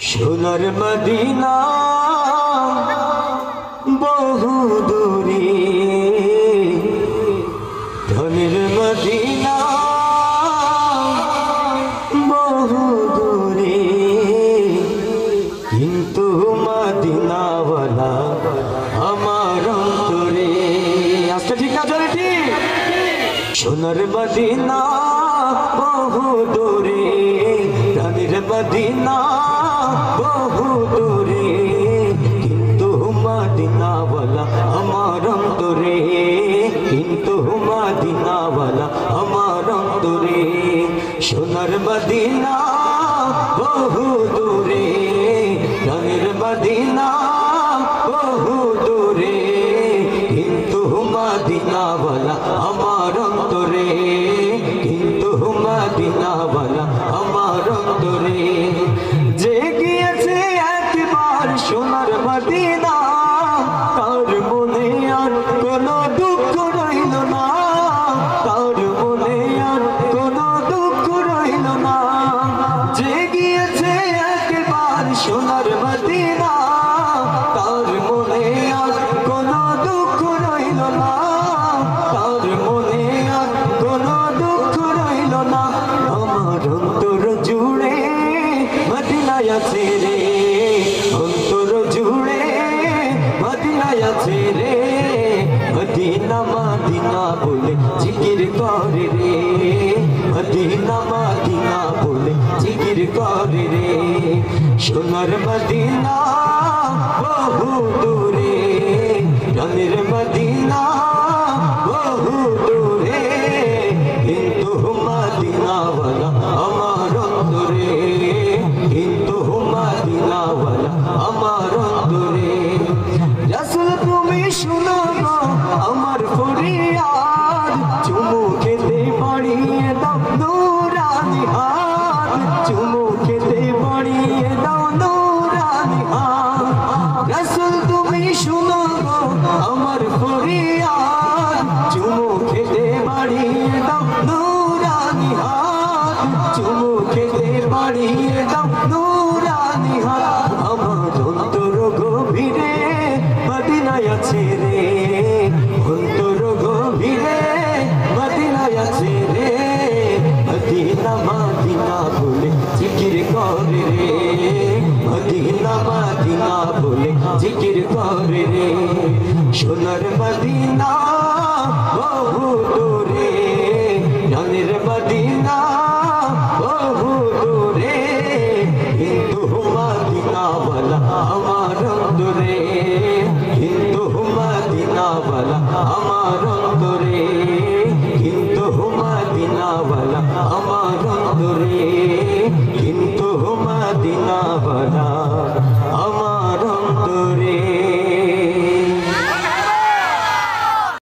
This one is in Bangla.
সোনার মদিনা বহু দূরে, ধনের মদিনা বহু দূরে, কিন্তু মদিনাওয়ালা আমার অন্তরে। আজকে ঠিক না চলে ঠিক? সোনার মদিনা বহু দূরে, ধনের মদিনা বহু দূরে, কিন্তু মদিনাওয়ালা আমার অন্তরে, কিন্তু মদিনাওয়ালা আমার অন্তরে। সোনার মদিনা বহু দূরে, ধনের মদিনা বহু দূরে, কিন্তু মদিনাওয়ালা আমার অন্তরে, কিন্তু মদিনাওয়ালা আমার অন্তরে। যে গিয়েছে একবার সোনার মদিনা, তার মনে আর কোনো দুঃখ রইল না, তার মনে আর কোনো দুঃখ রইল না। যে গিয়েছে একবার সোনার মদিনা, তার মনে আর কোনো দুঃখ রইল না, তার মনে আর কোনো দুঃখ রইল না। আমার অন্তর জুড়ে মদিনায় আছে রে, অন্তর জুড়ে মদিনায় আছে রে, মদিনা মদিনা বলে জিকির করে রে, মদিনা মদিনা বলে জিকির করে রে। সোনার মদিনা বহু দূরে, ধনের মদিনা বহু দূরে, কিন্তু মদিনাওয়ালা আমার অন্তরে, কিন্তু মদিনাওয়ালা আমার অন্তরে। রাসূল তুমি শুনো গো আমার ফরিয়াদ, চুমু খেতে বাড়িয়ে দাও নূরানি হাত, চুমু খেতে বাড়িয়ে দাও নূরানি হাত। রাসূল তুমি শুনো গো আমার ফরিয়াদ, চুমু খেতে বাড়িয়ে দাও নূরানি হাত, চুমু খেতে বাড়িয়ে দাও নূরানি হাত। আমার অন্তর গভীরে মদিনায় আছে রে, অন্তর গভীরে মদিনায় আছে রে, মদিনা মদিনা বলে জিকির করে রে, মদিনা মদিনা বলে জিকির করে রে। সোনার মদিনা বহু দূরে, ধনের মদিনা বহু দূরে, কিন্তু মদিনাওয়ালা আমার অন্তরে, কিন্তু মদিনাওয়ালা আমার অন্তরে, কিন্তু মদিনাওয়ালা